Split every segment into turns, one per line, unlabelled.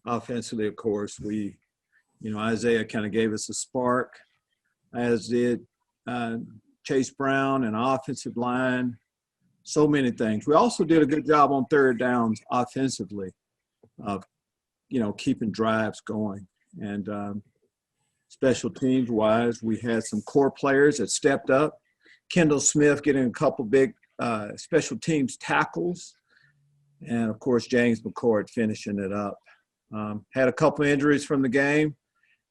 offensively, of course, Isaiah kind of gave us a spark, as did Chase Brown and offensive line. So many things. We also did a good job on third downs offensively of, keeping drives going. And special teams wise, we had some core players that stepped up. Kendall Smith getting a couple big special teams tackles. And, of course, James McCord finishing it up. Had a couple injuries from the game.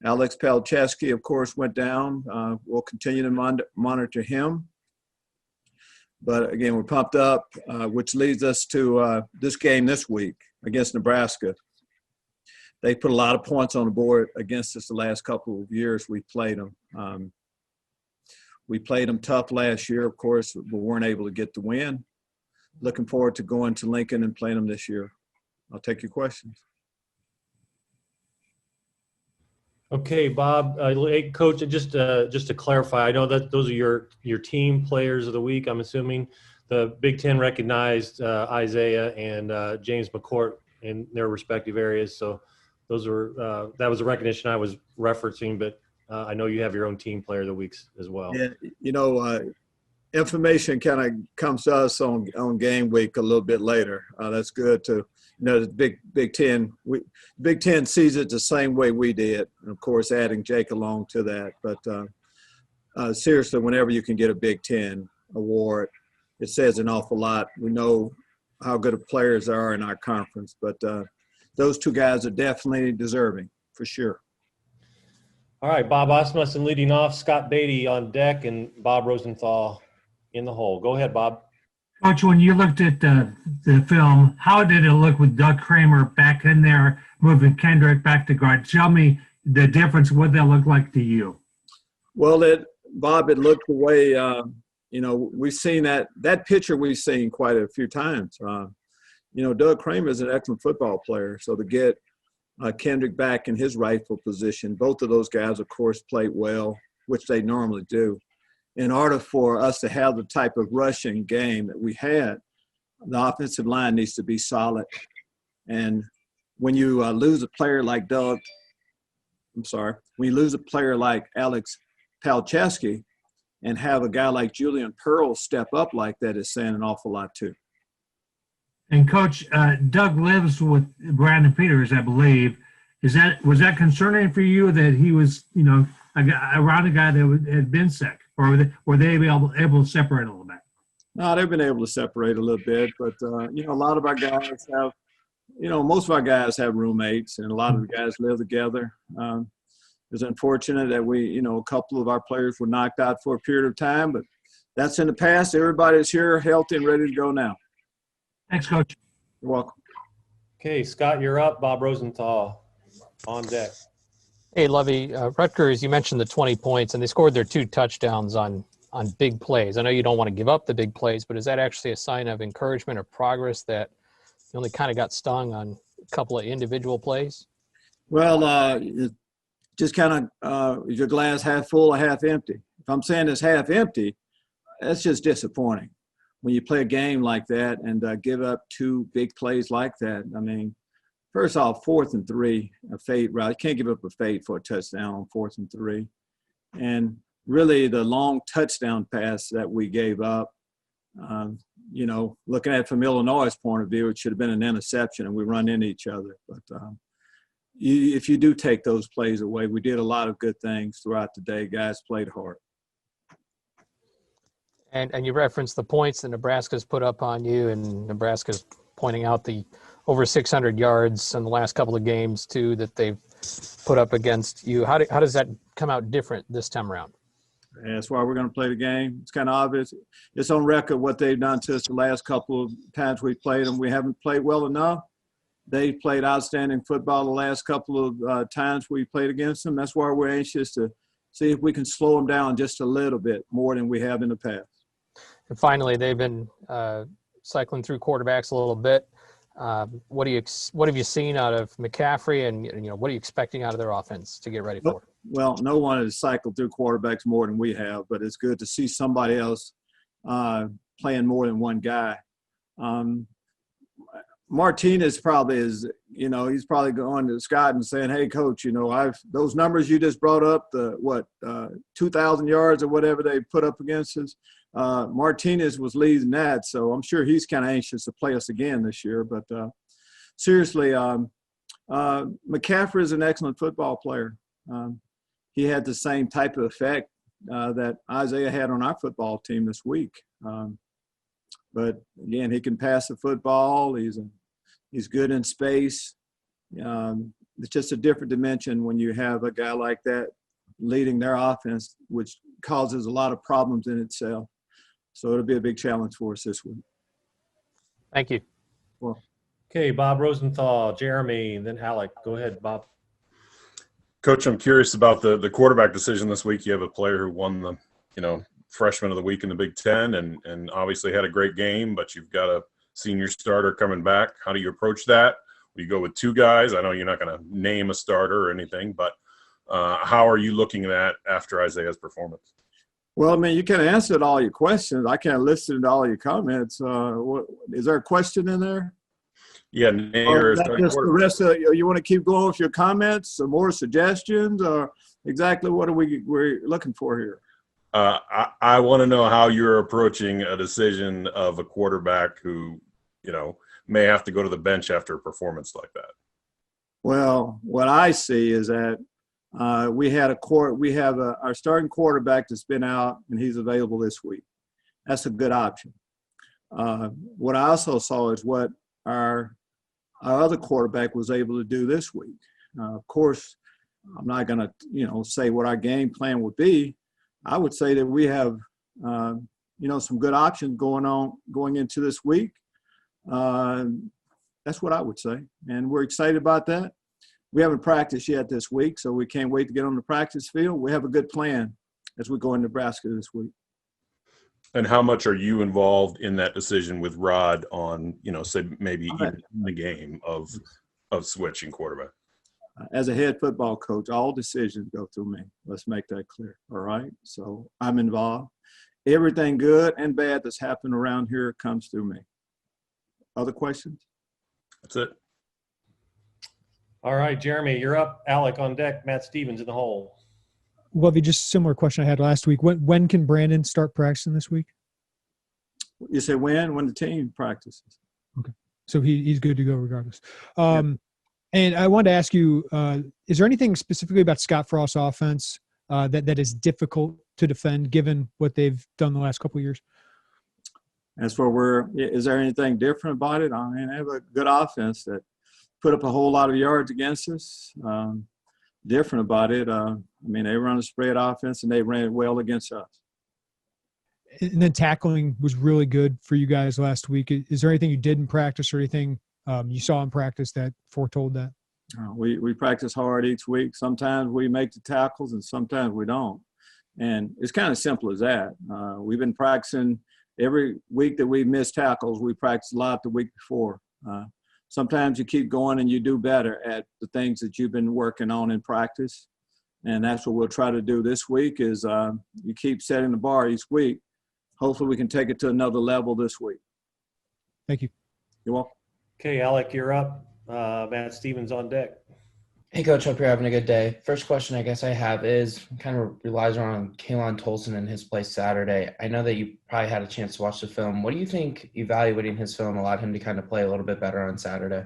Alex Palczewski, of course, went down. We'll continue to monitor him. But, again, we're pumped up, which leads us to this game this week against Nebraska. They put a lot of points on the board against us the last couple of years we played them. We played them tough last year, of course, but weren't able to get the win. Looking forward to going to Lincoln and playing them this year. I'll take your questions.
Okay, Bob. Hey, Coach, just to clarify, I know that those are your team players of the week, I'm assuming. The Big Ten recognized Isaiah and James McCourt in their respective areas. So those were that was a recognition I was referencing, but I know you have your own team player of the weeks as well.
Yeah, information kind of comes to us on game week a little bit later. That's good to the Big Ten. Big Ten sees it the same way we did, and of course, adding Jake along to that. But seriously, whenever you can get a Big Ten award, it says an awful lot. We know how good of players are in our conference, but those two guys are definitely deserving for sure.
All right, Bob Asmussen leading off, Scott Beatty on deck, and Bob Rosenthal in the hole. Go ahead, Bob.
Coach, when you looked at the film, how did it look with Doug Kramer back in there, moving Kendrick back to guard? Tell me the difference, what that looked like to you.
Well, Bob, it looked the way, we've seen that picture we've seen quite a few times. Doug Kramer is an excellent football player, so to get Kendrick back in his rightful position, both of those guys, of course, played well, which they normally do. In order for us to have the type of rushing game that we had, the offensive line needs to be solid. And when you lose a player like when you lose a player like Alex Palczewski and have a guy like Julian Pearl step up like that is saying an awful lot too.
And Coach, Doug lives with Brandon Peters, I believe. Was that concerning for you that he was, around a guy that had been sick, or were they able to separate a little bit?
No, they've been able to separate a little bit, but a lot of our guys have, most of our guys have roommates, and a lot of the guys live together. It's unfortunate that a couple of our players were knocked out for a period of time, but that's in the past. Everybody's here, healthy, and ready to go now.
Thanks, Coach.
You're welcome.
Okay, Scott, you're up. Bob Rosenthal on deck.
Hey, Lovie, Rutgers, you mentioned the 20 points, and they scored their 2 touchdowns on big plays. I know you don't want to give up the big plays, but is that actually a sign of encouragement or progress that you only kind of got stung on a couple of individual plays?
Well, just kind of your glass half full or half empty. If I'm saying it's half empty, that's just disappointing. When you play a game like that and give up 2 big plays like that, I mean, first off, 4th and 3, a fade route. You can't give up a fade for a touchdown on 4th and 3. And really the long touchdown pass that we gave up, looking at it from Illinois' point of view, it should have been an interception and we run into each other. But if you do take those plays away, we did a lot of good things throughout the day. Guys played hard.
And you referenced the points that Nebraska's put up on you, and Nebraska's pointing out the over 600 yards in the last couple of games, too, that they've put up against you. How does that come out different this time around?
Yeah, that's why we're going to play the game. It's kind of obvious. It's on record what they've done to us the last couple of times we played them. We haven't played well enough. They played outstanding football the last couple of times we played against them. That's why we're anxious to see if we can slow them down just a little bit more than we have in the past.
And finally, they've been cycling through quarterbacks a little bit. What have you seen out of McCaffrey, and what are you expecting out of their offense to get ready for?
Well, no one has cycled through quarterbacks more than we have, but it's good to see somebody else playing more than one guy. Martinez probably is, he's probably going to Scott and saying, "Hey, coach, those numbers you just brought up, 2,000 yards or whatever they put up against us. Martinez was leading that, so I'm sure he's kind of anxious to play us again this year. But seriously, McCaffrey is an excellent football player. He had the same type of effect that Isaiah had on our football team this week. But again, he can pass the football. He's good in space. It's just a different dimension when you have a guy like that leading their offense, which causes a lot of problems in itself. So it'll be a big challenge for us this week.
Thank you.
Well,
Okay, Bob Rosenthal, Jeremy, then Alec. Go ahead, Bob.
Coach, I'm curious about the quarterback decision this week. You have a player who won the, freshman of the week in the Big Ten and obviously had a great game, but you've got a senior starter coming back. How do you approach that? Will you go with two guys? I know you're not going to name a starter or anything, but how are you looking at that after Isaiah's performance?
Well, I mean, you kind of answered all your questions. I kind of listened to all your comments. Is there a question in there?
Yeah,
you want to keep going with your comments, some more suggestions, or exactly what we're looking for here?
I want to know how you're approaching a decision of a quarterback who, may have to go to the bench after a performance like that.
Well, what I see is that we have our starting quarterback that's been out, and he's available this week. That's a good option. What I also saw is what our other quarterback was able to do this week. Of course, I'm not going to, say what our game plan would be. I would say that we have, some good options going into this week. That's what I would say. And we're excited about that. We haven't practiced yet this week, so we can't wait to get on the practice field. We have a good plan as we go in Nebraska this week.
And how much are you involved in that decision with Rod on, say maybe even in the game of switching quarterback?
As a head football coach, all decisions go through me. Let's make that clear. All right. So I'm involved. Everything good and bad that's happened around here comes through me. Other questions?
That's it.
All right, Jeremy, you're up. Alec on deck. Matt Stevens in the hole.
Lovie, just a similar question I had last week. When can Brandon start practicing this week?
You say when? When the team practices.
Okay. So he's good to go regardless.
Yep.
And I wanted to ask you, is there anything specifically about Scott Frost's offense that is difficult to defend given what they've done the last couple of years?
Is there anything different about it? I mean, they have a good offense that put up a whole lot of yards against us. Different about it. They run a spread offense and they ran it well against us.
And then tackling was really good for you guys last week. Is there anything you did in practice or anything you saw in practice that foretold that?
We practice hard each week. Sometimes we make the tackles and sometimes we don't. And it's kind of simple as that. We've been practicing every week that we miss tackles. We practice a lot the week before. Sometimes you keep going and you do better at the things that you've been working on in practice. And that's what we'll try to do this week is you keep setting the bar each week. Hopefully we can take it to another level this week.
Thank you.
You're welcome.
Okay, Alec, you're up. Matt Stevens on deck.
Hey, Coach. Hope you're having a good day. First question I guess I have is kind of relies on Kalon Tolson and his play Saturday. I know that you probably had a chance to watch the film. What do you think evaluating his film allowed him to kind of play a little bit better on Saturday?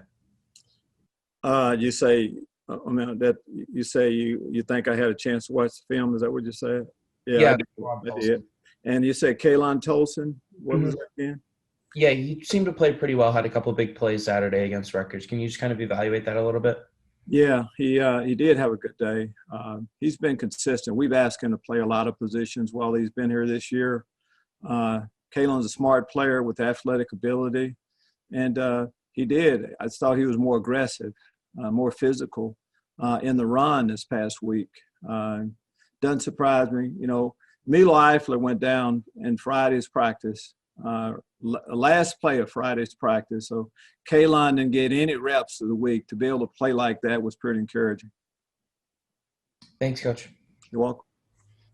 You say you think I had a chance to watch the film? Is that what you said?
Yeah.
I did. And you said Kalon Tolson. What was that again?
Yeah, he seemed to play pretty well. Had a couple of big plays Saturday against Rutgers. Can you just kind of evaluate that a little bit?
Yeah, he did have a good day. He's been consistent. We've asked him to play a lot of positions while he's been here this year. Kalon's a smart player with athletic ability, and he did. I thought he was more aggressive, more physical in the run this past week. Doesn't surprise me. Milo Eifler went down in Friday's practice, last play of Friday's practice. So Kalon didn't get any reps of the week. To be able to play like that was pretty encouraging.
Thanks, Coach.
You're welcome.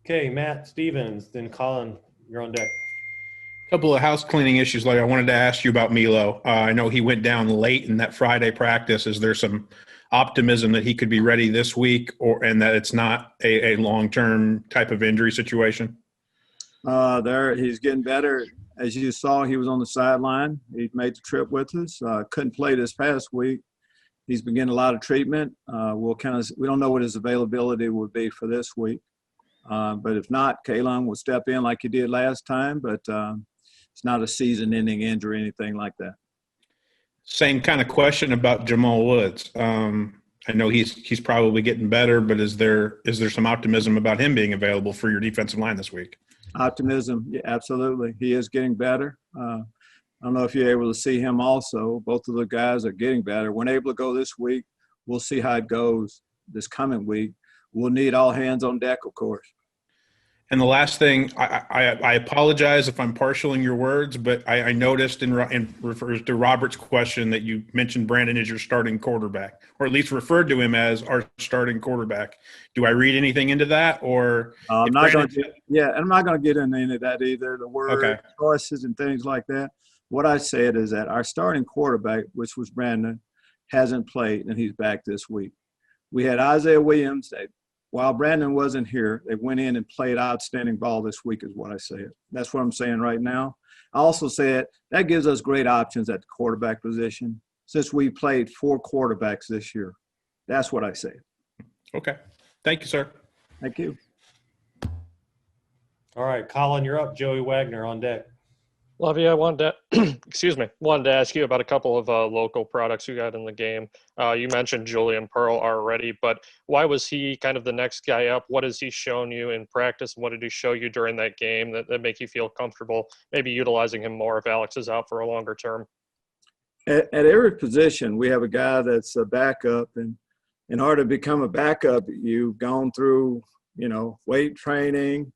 Okay, Matt Stevens, then Colin, you're on deck.
Couple of house cleaning issues. Like I wanted to ask you about Milo. I know he went down late in that Friday practice. Is there some optimism that he could be ready this week, and that it's not a long-term type of injury situation?
He's getting better. As you saw, he was on the sideline. He made the trip with us. Couldn't play this past week. He's been getting a lot of treatment. We don't know what his availability would be for this week. But if not, Kalon will step in like he did last time. But it's not a season-ending injury or anything like that.
Same kind of question about Jamal Woods. I know he's probably getting better, but is there some optimism about him being available for your defensive line this week?
Optimism, yeah, absolutely. He is getting better. I don't know if you're able to see him also. Both of the guys are getting better. We're able to go this week. We'll see how it goes this coming week. We'll need all hands on deck, of course.
And the last thing, I apologize if I'm partialing your words, but I noticed in refers to Robert's question that you mentioned Brandon as your starting quarterback, or at least referred to him as our starting quarterback. Do I read anything into that, or
I'm not going to get into any of that either. The word choices and things like that. What I said is that our starting quarterback, which was Brandon, hasn't played, and he's back this week. We had Isaiah Williams. While Brandon wasn't here, they went in and played outstanding ball this week is what I said. That's what I'm saying right now. I also said that gives us great options at the quarterback position since we played 4 quarterbacks this year. That's what I said.
Okay. Thank you, sir.
Thank you.
All right, Colin, you're up. Joey Wagner on deck.
Lovie, I wanted to ask you about a couple of local products you got in the game. You mentioned Julian Pearl already, but why was he kind of the next guy up? What has he shown you in practice? What did he show you during that game that make you feel comfortable maybe utilizing him more if Alex is out for a longer term?
At every position, we have a guy that's a backup, and in order to become a backup, you've gone through, weight training,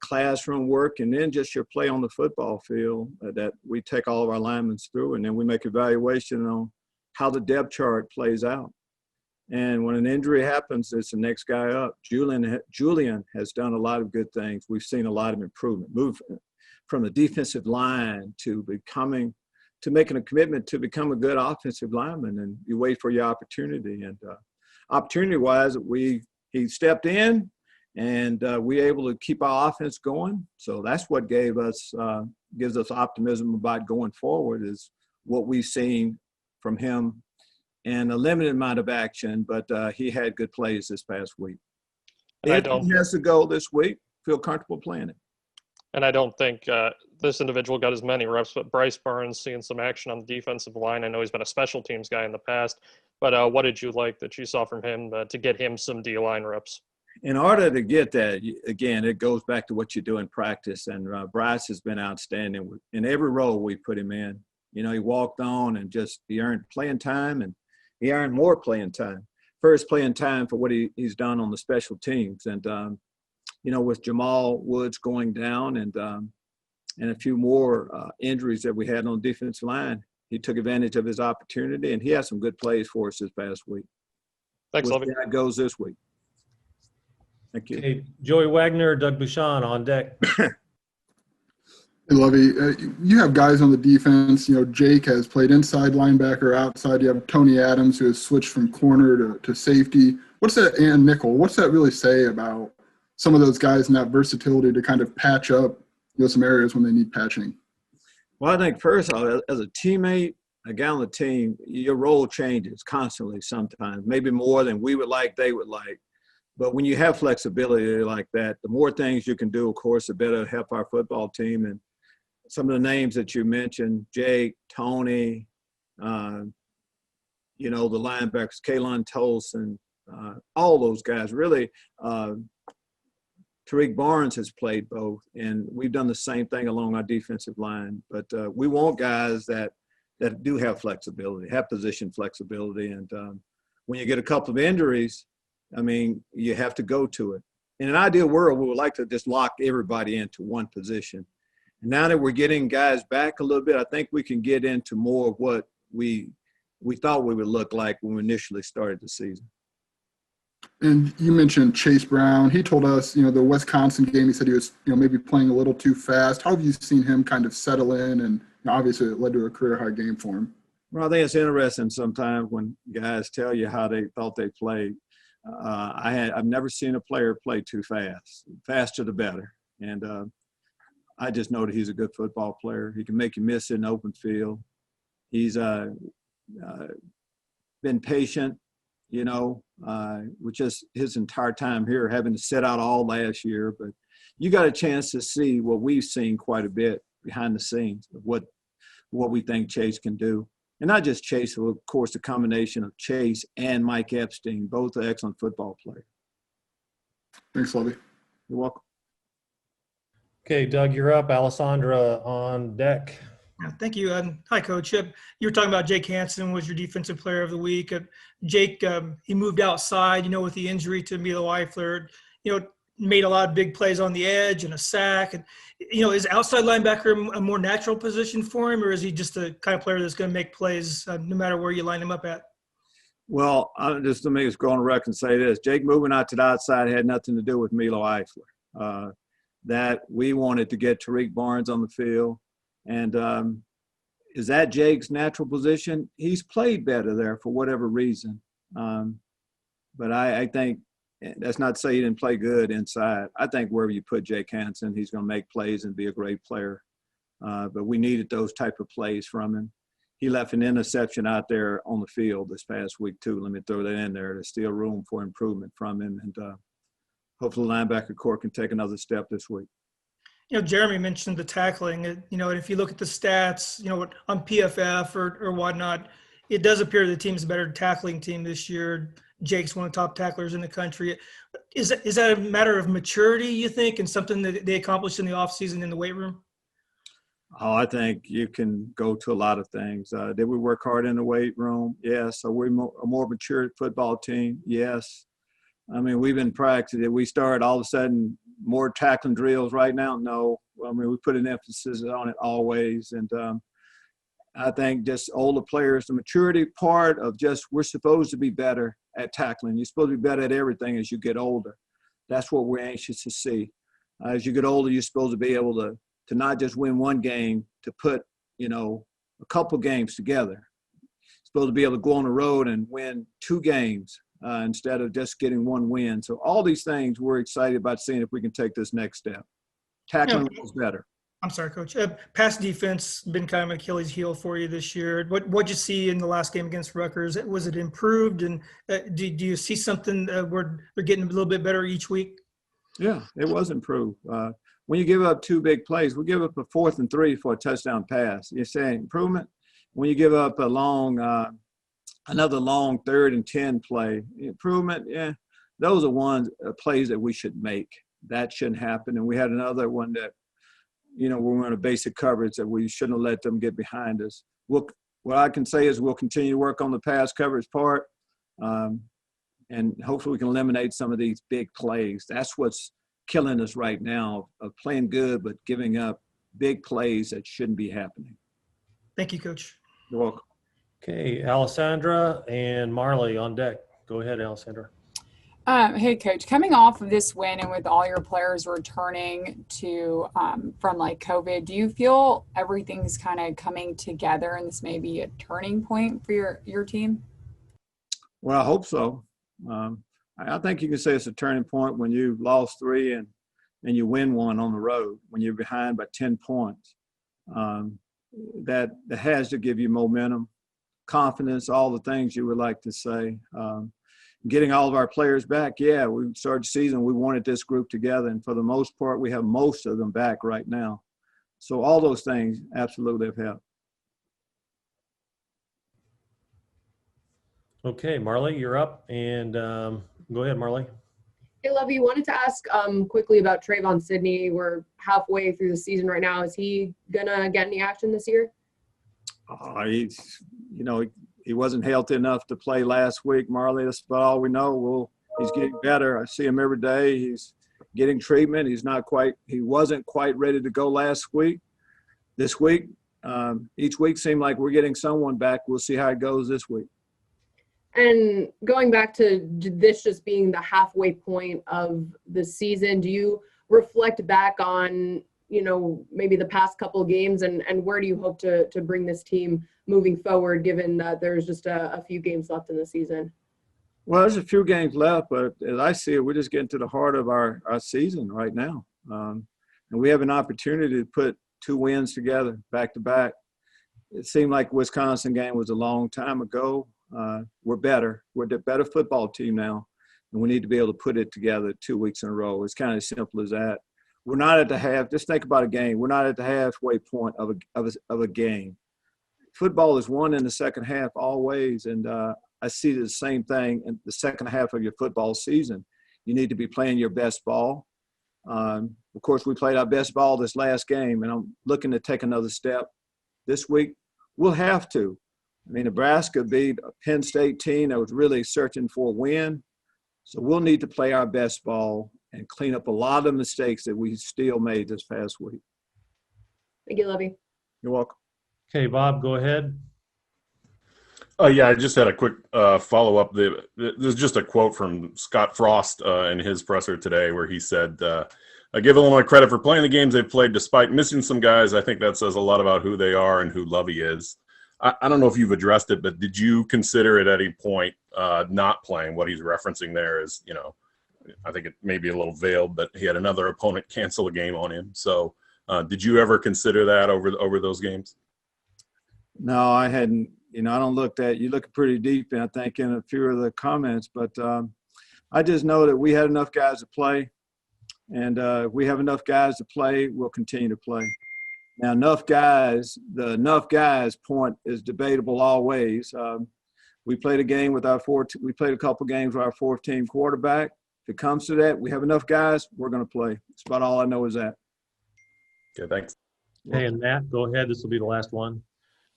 classroom work, and then just your play on the football field that we take all of our linemen through, and then we make evaluation on how the depth chart plays out. And when an injury happens, it's the next guy up. Julian has done a lot of good things. We've seen a lot of improvement, move from the defensive line to making a commitment to become a good offensive lineman, and you wait for your opportunity. And opportunity-wise, he stepped in, and we were able to keep our offense going. So that's what gives us optimism about going forward is what we've seen from him and a limited amount of action, but he had good plays this past week. If he has to go this week, feel comfortable playing it.
And I don't think this individual got as many reps, but Bryce Barnes seeing some action on the defensive line. I know he's been a special teams guy in the past, but what did you like that you saw from him to get him some D-line reps?
In order to get that, again, it goes back to what you do in practice. And Bryce has been outstanding in every role we put him in. He walked on and he earned playing time, and he earned more playing time. First playing time for what he's done on the special teams. And, with Jamal Woods going down and a few more injuries that we had on the defensive line, he took advantage of his opportunity, and he had some good plays for us this past week.
Thanks, Lovie.
That goes this week. Thank you.
Okay, Joey Wagner, Doug Bouchon on deck.
Hey, Lovie, you have guys on the defense. Jake has played inside linebacker, outside. You have Tony Adams, who has switched from corner to safety. And nickel. What's that really say about some of those guys and that versatility to kind of patch up some areas when they need patching?
Well, I think first of all, as a teammate, a guy on the team, your role changes constantly sometimes, maybe more than we would like, they would like. But when you have flexibility like that, the more things you can do, of course, the better help our football team. And some of the names that you mentioned, Jake, Tony, the linebackers, Kalon Tolson, all those guys. Really, Tariq Barnes has played both, and we've done the same thing along our defensive line. But we want guys that do have flexibility, have position flexibility. And when you get a couple of injuries, you have to go to it. In an ideal world, we would like to just lock everybody into one position. And now that we're getting guys back a little bit, I think we can get into more of what we thought we would look like when we initially started the season.
And you mentioned Chase Brown. He told us, the Wisconsin game, he said he was, maybe playing a little too fast. How have you seen him kind of settle in? And obviously it led to a career high game for him.
Well, I think it's interesting sometimes when guys tell you how they thought they played. I've never seen a player play too fast. Faster the better. And I just know that he's a good football player. He can make you miss in the open field. He's been patient, with just his entire time here, having to sit out all last year. But you got a chance to see what we've seen quite a bit behind the scenes of what we think Chase can do. And not just Chase, but of course, the combination of Chase and Mike Epstein, both are excellent football players.
Thanks, Lovie.
You're welcome.
Okay, Doug, you're up. Alessandra on deck.
Thank you. Hi, Coach. You were talking about Jake Hansen was your defensive player of the week. Jake, he moved outside, with the injury to Milo Eifler, made a lot of big plays on the edge and a sack. And, is outside linebacker a more natural position for him, or is he just the kind of player that's going to make plays no matter where you line him up at?
Well, just let me just go on the record and say this. Jake moving out to the outside had nothing to do with Milo Eifler. That we wanted to get Tariq Barnes on the field. And is that Jake's natural position? He's played better there for whatever reason. But I think that's not to say he didn't play good inside. I think wherever you put Jake Hansen, he's going to make plays and be a great player. But we needed those type of plays from him. He left an interception out there on the field this past week too. Let me throw that in there. There's still room for improvement from him. And hopefully the linebacker core can take another step this week.
Jeremy mentioned the tackling, and if you look at the stats, on PFF or whatnot, it does appear the team's a better tackling team this year. Jake's one of the top tacklers in the country. Is that a matter of maturity, you think, and something that they accomplished in the offseason in the weight room?
Oh, I think you can go to a lot of things. Did we work hard in the weight room? Yes. Are we a more mature football team? Yes. I mean, we've been practicing. We started all of a sudden more tackling drills right now? No. I mean, we put an emphasis on it always. And I think just older players, the maturity part of just we're supposed to be better at tackling. You're supposed to be better at everything as you get older. That's what we're anxious to see. As you get older, you're supposed to be able to not just win one game, to put, a couple games together. You're supposed to be able to go on the road and win 2 games instead of just getting 1 win. So all these things we're excited about seeing if we can take this next step. Tackling was better.
I'm sorry, Coach. Pass defense been kind of an Achilles heel for you this year. What'd you see in the last game against Rutgers? Was it improved? And do you see something where they're getting a little bit better each week?
Yeah, it was improved. When you give up 2 big plays, we give up a 4th and 3 for a touchdown pass. You're saying improvement. When you give up a long, another long 3rd and 10 play, improvement. Yeah, those are plays that we should make. That shouldn't happen. And we had another one that, we were in a basic coverage that we shouldn't have let them get behind us. What I can say is we'll continue to work on the pass coverage part, and hopefully we can eliminate some of these big plays. That's what's killing us right now, of playing good but giving up big plays that shouldn't be happening.
Thank you, Coach.
You're welcome.
Okay, Alessandra and Marley on deck. Go ahead, Alessandra.
Hey, Coach, coming off of this win and with all your players returning from COVID, do you feel everything's kind of coming together and this may be a turning point for your team?
Well, I hope so. I think you can say it's a turning point when you lost 3 and you win 1 on the road, when you're behind by 10 points. That has to give you momentum, confidence, all the things you would like to say. Getting all of our players back, yeah, we started the season, we wanted this group together, and for the most part, we have most of them back right now. So all those things absolutely have helped.
Okay, Marley, you're up, and go ahead, Marley.
Hey, Lovie, wanted to ask quickly about Trayvon Sidney. We're halfway through the season right now. Is he gonna get any action this year?
He wasn't healthy enough to play last week, Marley. That's about all we know. He's getting better. I see him every day. He's getting treatment. He wasn't quite ready to go last week. This week, each week seemed like we're getting someone back. We'll see how it goes this week.
And going back to this just being the halfway point of the season, do you reflect back on, maybe the past couple games and where do you hope to bring this team moving forward, given that there's just a few games left in the season?
Well, there's a few games left, but as I see it, we're just getting to the heart of our season right now. And we have an opportunity to put 2 wins together back to back. It seemed like the Wisconsin game was a long time ago. We're better. We're the better football team now, and we need to be able to put it together 2 weeks in a row. It's kind of as simple as that. We're not at the half. Just think about a game. We're not at the halfway point of a game. Football is won in the second half always, and I see the same thing in the second half of your football season. You need to be playing your best ball. Of course, we played our best ball this last game, and I'm looking to take another step this week. We'll have to. I mean, Nebraska beat a Penn State team that was really searching for a win. So we'll need to play our best ball and clean up a lot of mistakes that we still made this past week.
Thank you, Lovie.
You're welcome.
Okay, Bob, go ahead.
Yeah, I just had a quick follow-up. There's just a quote from Scott Frost in his presser today where he said, I give Illinois credit for playing the games they've played despite missing some guys. I think that says a lot about who they are and who Lovie is. I don't know if you've addressed it, but did you consider at any point not playing? What he's referencing there is, I think it may be a little veiled, but he had another opponent cancel a game on him. So did you ever consider that over those games?
No, I hadn't. I don't look at – you look pretty deep, I think, in a few of the comments. But I just know that we had enough guys to play. And if we have enough guys to play, we'll continue to play. Now, the enough guys point is debatable always. We played a game with we played a couple games with our 4th-team quarterback. If it comes to that, we have enough guys, we're going to play. That's about all I know is that.
Okay, thanks.
Hey, and Matt, go ahead. This will be the last one.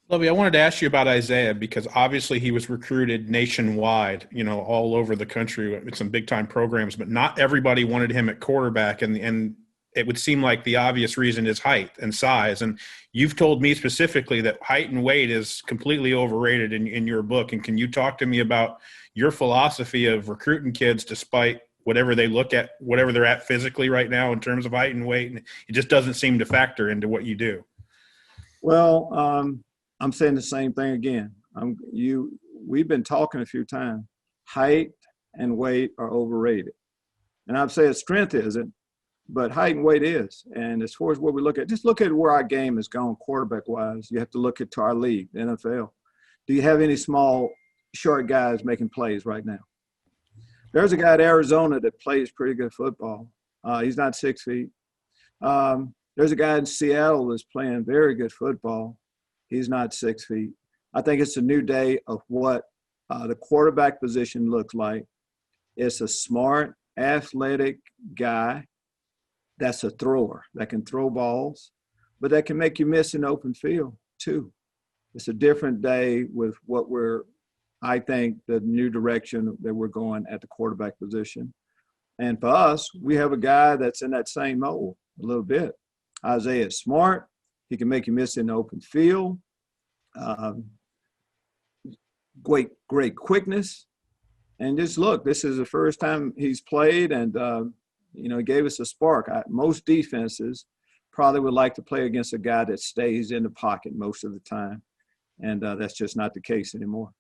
Lovie, I wanted to ask you about Isaiah because obviously he was recruited nationwide, all over the country with some big-time programs, but not everybody wanted him at quarterback, and it would seem like the obvious reason is height and size. And you've told me specifically that height and weight is completely overrated in your book. And can you talk to me about your philosophy of recruiting kids despite whatever they look at, whatever they're at physically right now in terms of height and weight? And it just doesn't seem to factor into what you do.
Well, I'm saying the same thing again. We've been talking a few times. Height and weight are overrated. And I've said strength isn't, but height and weight is. And as far as what we look at, just look at where our game has gone quarterback-wise. You have to look at our league, the NFL. Do you have any small, short guys making plays right now? There's a guy at Arizona that plays pretty good football. He's not 6 feet. There's a guy in Seattle that's playing very good football. He's not 6 feet. I think it's a new day of what the quarterback position looks like. It's a smart, athletic guy that's a thrower that can throw balls, but that can make you miss in open field too. It's a different day with I think, the new direction that we're going at the quarterback position. And for us, we have a guy that's in that same mold a little bit. Isaiah is smart. He can make you miss in the open field. Great quickness. And just look, this is the first time he's played, and he gave us a spark. Most defenses probably would like to play against a guy that stays in the pocket most of the time, and that's just not the case anymore.